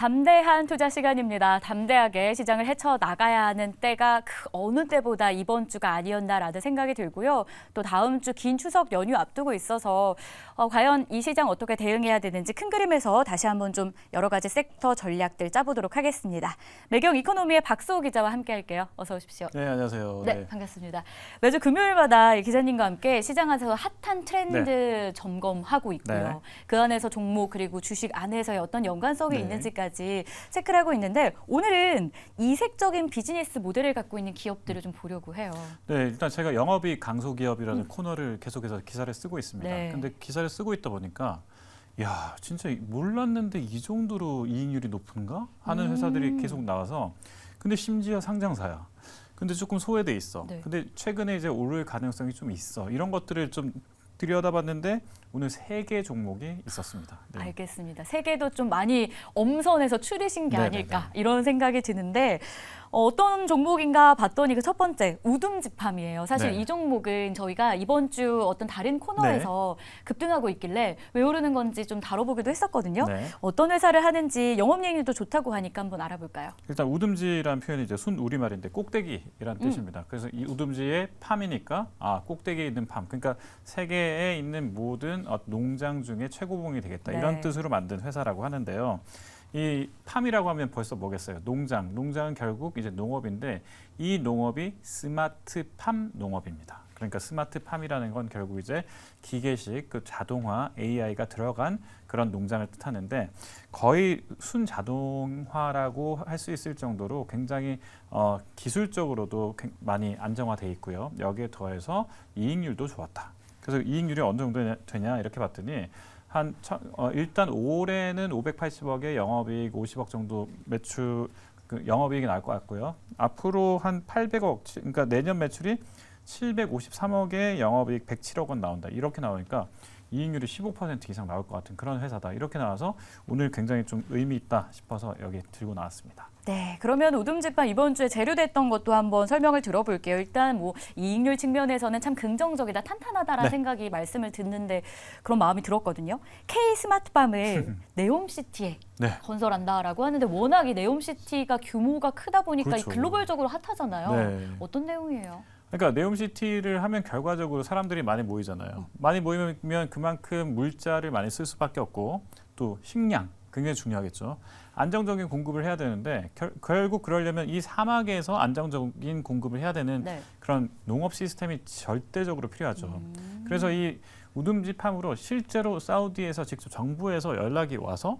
담대한 투자 시간입니다. 담대하게 시장을 헤쳐나가야 하는 때가 그 어느 때보다 이번 주가 아니었나라는 생각이 들고요. 또 다음 주 긴 추석 연휴 앞두고 있어서 과연 이 시장 어떻게 대응해야 되는지 큰 그림에서 다시 한번 좀 여러 가지 섹터 전략들 짜보도록 하겠습니다. 매경 이코노미의 박수호 기자와 함께할게요. 어서 오십시오. 네, 안녕하세요. 네, 반갑습니다. 매주 금요일마다 기자님과 함께 시장 안에서 핫한 트렌드 점검하고 있고요. 네. 그 안에서 종목 그리고 주식 안에서의 어떤 연관성이 네. 있는지까지 체크를 하고 있는데 오늘은 이색적인 비즈니스 모델을 갖고 있는 기업들을 좀 보려고 해요. 네, 일단 제가 영업이익 강소기업이라는 코너를 계속해서 기사를 쓰고 있습니다. 네. 근데 기사를 쓰고 있다 보니까 야, 진짜 몰랐는데 이 정도로 이익률이 높은가 하는 회사들이 계속 나와서 근데 심지어 상장사야. 근데 조금 소외돼 있어. 네. 근데 최근에 이제 오를 가능성이 좀 있어. 이런 것들을 좀 들여다봤는데 오늘 3개 종목이 있었습니다. 네. 알겠습니다. 세계도 좀 많이 엄선해서 추리신 게 네네네. 아닐까 이런 생각이 드는데 어떤 종목인가 봤더니 그 첫 번째 우둠지팜이에요. 사실 네. 이 종목은 저희가 이번 주 어떤 다른 코너에서 급등하고 있길래 왜 오르는 건지 좀 다뤄보기도 했었거든요. 네. 어떤 회사를 하는지 영업이익률도 좋다고 하니까 한번 알아볼까요? 일단 우듬지라는 표현이 이제 순 우리말인데 꼭대기라는 뜻입니다. 그래서 이 우듬지의 팜이니까 꼭대기에 있는 팜. 그러니까 세계에 있는 모든 농장 중에 최고봉이 되겠다. 네. 이런 뜻으로 만든 회사라고 하는데요. 이 팜이라고 하면 벌써 뭐겠어요? 농장. 농장은 결국 이제 농업인데 이 농업이 스마트 팜 농업입니다. 그러니까 스마트 팜이라는 건 결국 이제 기계식 그 자동화 AI가 들어간 그런 농장을 뜻하는데 거의 순자동화라고 할 수 있을 정도로 굉장히 기술적으로도 많이 안정화돼 있고요. 여기에 더해서 이익률도 좋았다. 그래서 이익률이 어느 정도 되냐 이렇게 봤더니 일단 올해는 580억에 영업이익 50억 정도 매출 영업이익이 나올 것 같고요. 앞으로 한 800억, 그러니까 내년 매출이 753억에 영업이익 107억 원 나온다. 이렇게 나오니까 이익률이 15% 이상 나올 것 같은 그런 회사다. 이렇게 나와서 오늘 굉장히 좀 의미 있다 싶어서 여기 들고 나왔습니다. 네, 그러면 우둠지팜 이번 주에 재료됐던 것도 한번 설명을 들어볼게요. 일단 뭐 이익률 측면에서는 참 긍정적이다, 탄탄하다라는 네. 생각이 말씀을 듣는데 그런 마음이 들었거든요. K 스마트팜을 네옴시티에 네. 건설한다라고 하는데 워낙 이 네옴시티가 규모가 크다 보니까 그렇죠. 글로벌적으로 핫하잖아요. 네. 어떤 내용이에요? 그러니까 네옴시티를 하면 결과적으로 사람들이 많이 모이잖아요. 많이 모이면 그만큼 물자를 많이 쓸 수밖에 없고 또 식량 굉장히 중요하겠죠. 안정적인 공급을 해야 되는데 결국 그러려면 이 사막에서 안정적인 공급을 해야 되는 네. 그런 농업 시스템이 절대적으로 필요하죠. 그래서 이 우둠지팜으로 실제로 사우디에서 직접 정부에서 연락이 와서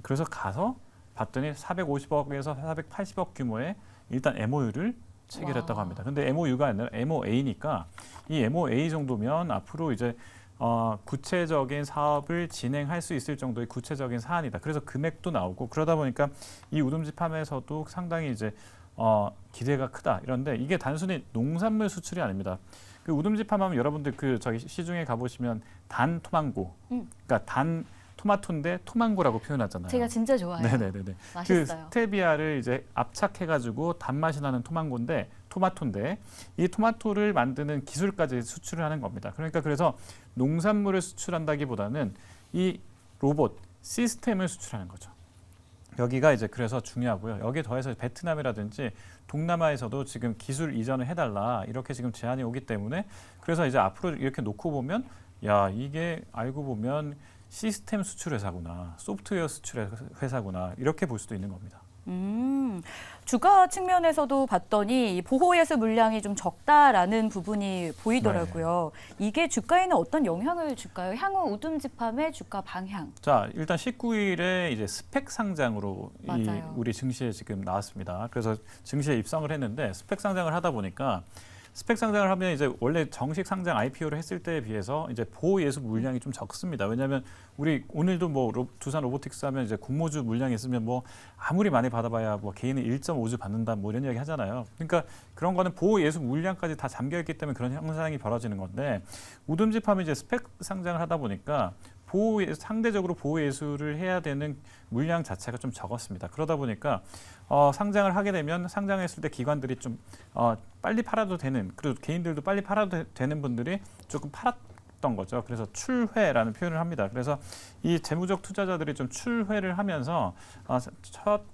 그래서 가서 봤더니 450억에서 480억 규모의 일단 MOU를 체결했다고 합니다. 근데 MOU가 아니라 MOA니까 이 MOA 정도면 앞으로 이제 구체적인 사업을 진행할 수 있을 정도의 구체적인 사안이다. 그래서 금액도 나오고 그러다 보니까 이 우둠지팜에서도 상당히 이제 기대가 크다. 이런데 이게 단순히 농산물 수출이 아닙니다. 그 우둠지팜하면 여러분들 그 저기 시중에 가보시면 단 토망고, 그러니까 단 토마토인데 토망고라고 표현하잖아요. 제가 진짜 좋아해요. 네네네. 맛있어요. 그 스테비아를 이제 압착해가지고 단맛이 나는 토마토인데 이 토마토를 만드는 기술까지 수출을 하는 겁니다. 그러니까 그래서 농산물을 수출한다기보다는 이 로봇 시스템을 수출하는 거죠. 여기가 이제 그래서 중요하고요. 여기에 더해서 베트남이라든지 동남아에서도 지금 기술 이전을 해달라 이렇게 지금 제안이 오기 때문에 그래서 이제 앞으로 이렇게 놓고 보면 야 이게 알고 보면 시스템 수출 회사구나, 소프트웨어 수출 회사구나 이렇게 볼 수도 있는 겁니다. 주가 측면에서도 봤더니 보호예수 물량이 좀 적다라는 부분이 보이더라고요. 이게 주가에는 어떤 영향을 줄까요? 향후 우둠지팜의 주가 방향. 자, 일단 19일에 이제 스펙 상장으로 맞아요. 우리 증시에 지금 나왔습니다. 그래서 증시에 입성을 했는데 스펙 상장을 하다 보니까 스펙 상장을 하면 이제 원래 정식 상장 IPO를 했을 때에 비해서 이제 보호 예수 물량이 좀 적습니다. 왜냐하면 우리 오늘도 뭐 두산 로보틱스 하면 이제 공모주 물량이 있으면 뭐 아무리 많이 받아봐야 뭐 개인은 1.5주 받는다 뭐 이런 이야기 하잖아요. 그러니까 그런 거는 보호 예수 물량까지 다 잠겨 있기 때문에 그런 현상이 벌어지는 건데 우둠지팜이 이제 스펙 상장을 하다 보니까 상대적으로 보호 예수를 해야 되는 물량 자체가 좀 적었습니다. 그러다 보니까 상장을 하게 되면 상장했을 때 기관들이 좀 빨리 팔아도 되는 그리고 개인들도 빨리 팔아도 되는 분들이 조금 했던 거죠. 그래서 출회라는 표현을 합니다. 그래서 이 재무적 투자자들이 좀 출회를 하면서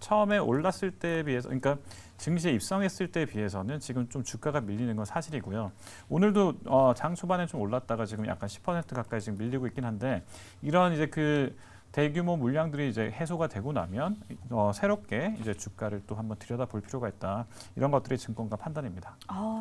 처음에 올랐을 때에 비해서, 그러니까 증시에 입성했을 때에 비해서는 지금 좀 주가가 밀리는 건 사실이고요. 오늘도 장 초반에 좀 올랐다가 지금 약간 10% 가까이 지금 밀리고 있긴 한데, 이런 이제 그 대규모 물량들이 이제 해소가 되고 나면 새롭게 이제 주가를 또 한번 들여다볼 필요가 있다. 이런 것들이 증권가 판단입니다.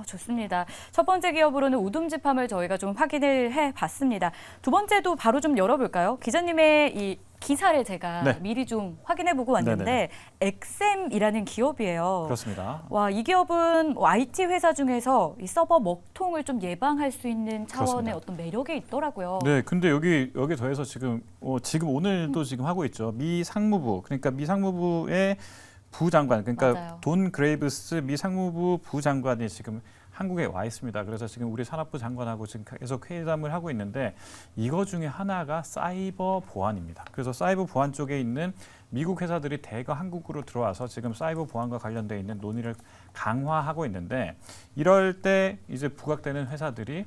좋습니다. 첫 번째 기업으로는 우둠지팜을 저희가 좀 확인을 해봤습니다. 두 번째도 바로 좀 열어볼까요? 기자님의 이 기사를 제가 네. 미리 좀 확인해보고 왔는데 네네네. 엑셈이라는 기업이에요. 그렇습니다. 와, 이 기업은 IT 회사 중에서 이 서버 먹통을 좀 예방할 수 있는 차원의 그렇습니다. 어떤 매력이 있더라고요. 네, 근데 여기 더해서 지금 오늘도 지금 하고 있죠. 미 상무부, 그러니까 미 상무부의 부장관, 그러니까 맞아요. 돈 그레이브스 미 상무부 부장관이 지금 한국에 와 있습니다. 그래서 지금 우리 산업부 장관하고 지금 계속 회담을 하고 있는데, 이거 중에 하나가 사이버 보안입니다. 그래서 사이버 보안 쪽에 있는 미국 회사들이 대거 한국으로 들어와서 지금 사이버 보안과 관련돼 있는 논의를 강화하고 있는데, 이럴 때 이제 부각되는 회사들이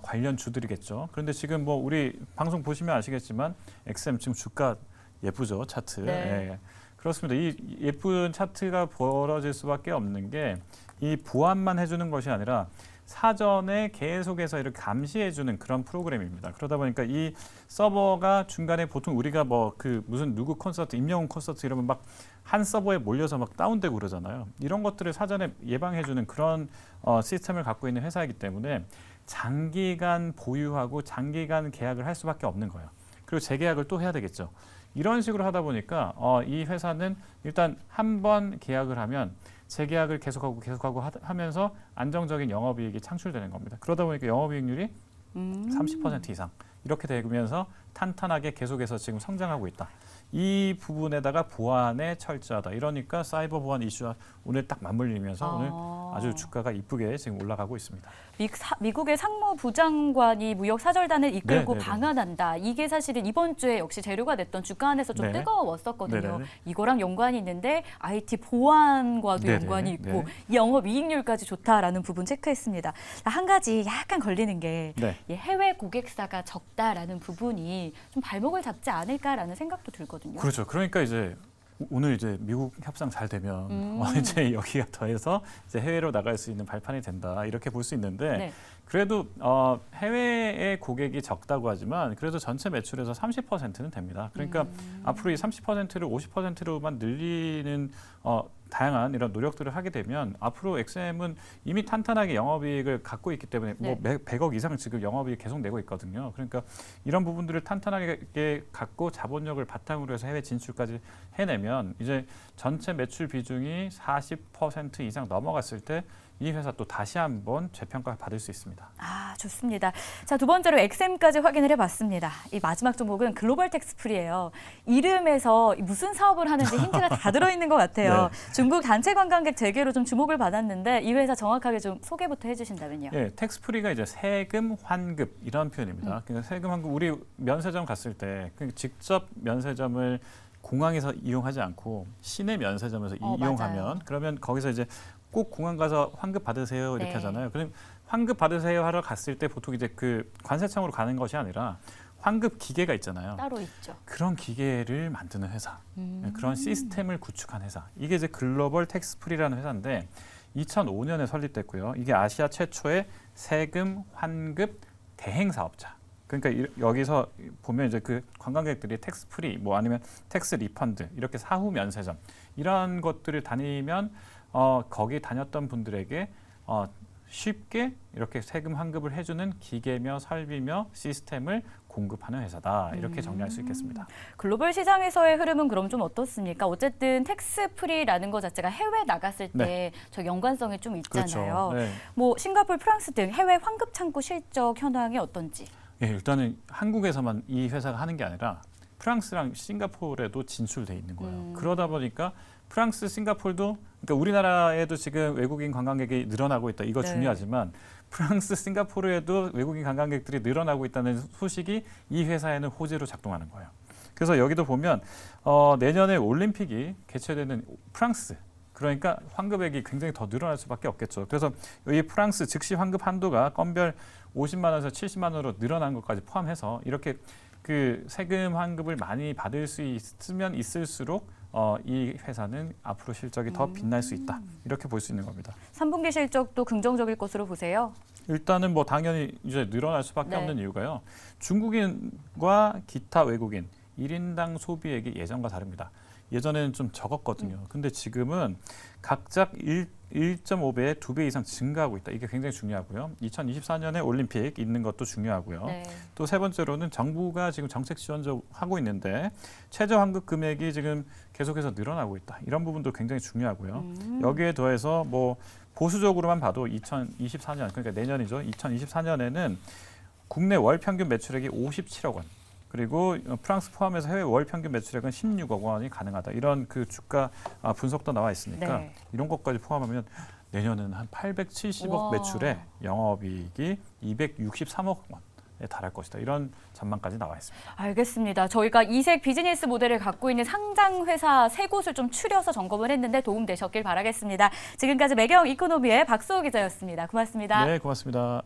관련 주들이겠죠. 그런데 지금 뭐 우리 방송 보시면 아시겠지만 엑셈 지금 주가 예쁘죠, 차트. 네. 예. 그렇습니다. 이 예쁜 차트가 벌어질 수밖에 없는 게, 이 보안만 해주는 것이 아니라 사전에 계속해서 이렇게 감시해주는 그런 프로그램입니다. 그러다 보니까 이 서버가 중간에 보통 우리가 뭐 그 무슨 누구 콘서트, 임영웅 콘서트 이러면 막 한 서버에 몰려서 막 다운되고 그러잖아요. 이런 것들을 사전에 예방해주는 그런 시스템을 갖고 있는 회사이기 때문에 장기간 보유하고 장기간 계약을 할 수밖에 없는 거예요. 그리고 재계약을 또 해야 되겠죠. 이런 식으로 하다 보니까 이 회사는 일단 한 번 계약을 하면 재계약을 계속하고 하면서 안정적인 영업이익이 창출되는 겁니다. 그러다 보니까 영업이익률이 30% 이상 이렇게 되면서 탄탄하게 계속해서 지금 성장하고 있다. 이 부분에다가 보안에 철저하다. 이러니까 사이버 보안 이슈와 오늘 딱 맞물리면서 오늘 아주 주가가 이쁘게 지금 올라가고 있습니다. 미국의 상무부장관이 무역 사절단을 이끌고 네네네. 방한한다. 이게 사실은 이번 주에 역시 재료가 됐던 주가 안에서 좀 네. 뜨거웠었거든요. 네네네. 이거랑 연관이 있는데 IT 보안과도 네네. 연관이 있고 네. 영업이익률까지 좋다라는 부분 체크했습니다. 한 가지 약간 걸리는 게 네. 이 해외 고객사가 적다라는 부분이 좀 발목을 잡지 않을까라는 생각도 들거든요. 그렇죠. 그러니까 이제 오늘 이제 미국 협상 잘 되면 이제 여기가 더해서 이제 해외로 나갈 수 있는 발판이 된다, 이렇게 볼 수 있는데, 네. 그래도 해외의 고객이 적다고 하지만 그래도 전체 매출에서 30%는 됩니다. 그러니까 앞으로 이 30%를 50%로만 늘리는 다양한 이런 노력들을 하게 되면 앞으로 엑셈은 이미 탄탄하게 영업이익을 갖고 있기 때문에 뭐 100억 이상 지금 영업이익 계속 내고 있거든요. 그러니까 이런 부분들을 탄탄하게 갖고 자본력을 바탕으로 해서 해외 진출까지 해내면 이제 전체 매출 비중이 40% 이상 넘어갔을 때 이 회사 또 다시 한번 재평가 받을 수 있습니다. 좋습니다. 자, 두 번째로 엑셈까지 확인을 해봤습니다. 이 마지막 종목은 글로벌 텍스프리예요. 이름에서 무슨 사업을 하는지 힌트가 다 들어있는 것 같아요. 네. 중국 단체 관광객 재개로 좀 주목을 받았는데 이 회사 정확하게 좀 소개부터 해주신다면요. 예, 텍스프리가 이제 세금 환급 이런 표현입니다. 그러니까 세금 환급, 우리 면세점 갔을 때 직접 면세점을 공항에서 이용하지 않고 시내 면세점에서 이용하면 맞아요. 그러면 거기서 이제 꼭 공항 가서 환급 받으세요 이렇게 네. 하잖아요. 그럼 환급 받으세요 하러 갔을 때 보통 이제 그 관세청으로 가는 것이 아니라 환급 기계가 있잖아요. 따로 있죠. 그런 기계를 만드는 회사, 그런 시스템을 구축한 회사. 이게 이제 글로벌 텍스프리라는 회사인데 2005년에 설립됐고요. 이게 아시아 최초의 세금 환급 대행 사업자. 그러니까 여기서 보면 이제 그 관광객들이 텍스프리 뭐 아니면 텍스 리펀드 이렇게 사후 면세점 이런 것들을 다니면 거기 다녔던 분들에게 쉽게 이렇게 세금 환급을 해주는 기계며 설비며 시스템을 공급하는 회사다. 이렇게 정리할 수 있겠습니다. 글로벌 시장에서의 흐름은 그럼 좀 어떻습니까? 어쨌든 텍스 프리라는 것 자체가 해외 나갔을 때 저 연관성이 좀 있잖아요. 그렇죠. 네. 뭐 싱가포르, 프랑스 등 해외 환급 창구 실적 현황이 어떤지. 예, 일단은 한국에서만 이 회사가 하는 게 아니라 프랑스랑 싱가포르에도 진출돼 있는 거예요. 그러다 보니까 프랑스, 싱가포르도, 그러니까 우리나라에도 지금 외국인 관광객이 늘어나고 있다. 이거 네. 중요하지만 프랑스, 싱가포르에도 외국인 관광객들이 늘어나고 있다는 소식이 이 회사에는 호재로 작동하는 거예요. 그래서 여기도 보면 내년에 올림픽이 개최되는 프랑스, 그러니까 환급액이 굉장히 더 늘어날 수밖에 없겠죠. 그래서 이 프랑스 즉시 환급 한도가 건별 50만 원에서 70만 원으로 늘어난 것까지 포함해서 이렇게 그 세금 환급을 많이 받을 수 있으면 있을수록 이 회사는 앞으로 실적이 더 빛날 수 있다. 이렇게 볼 수 있는 겁니다. 3분기 실적도 긍정적일 것으로 보세요. 일단은 뭐 당연히 이제 늘어날 수밖에 네. 없는 이유가요. 중국인과 기타 외국인 1인당 소비액이 예전과 다릅니다. 예전에는 좀 적었거든요. 근데 지금은 각각 1.5배에 2배 이상 증가하고 있다. 이게 굉장히 중요하고요. 2024년에 올림픽 있는 것도 중요하고요. 네. 또 세 번째로는 정부가 지금 정책 지원하고 있는데 최저 환급 금액이 지금 계속해서 늘어나고 있다. 이런 부분도 굉장히 중요하고요. 여기에 더해서 뭐 보수적으로만 봐도 2024년, 그러니까 내년이죠. 2024년에는 국내 월 평균 매출액이 57억 원. 그리고 프랑스 포함해서 해외 월 평균 매출액은 16억 원이 가능하다. 이런 그 주가 분석도 나와 있으니까 네. 이런 것까지 포함하면 내년은 한 870억 와. 매출에 영업이익이 263억 원에 달할 것이다. 이런 전망까지 나와 있습니다. 알겠습니다. 저희가 이색 비즈니스 모델을 갖고 있는 상장 회사 세 곳을 좀 추려서 점검을 했는데 도움 되셨길 바라겠습니다. 지금까지 매경 이코노미의 박수호 기자였습니다. 고맙습니다. 네, 고맙습니다.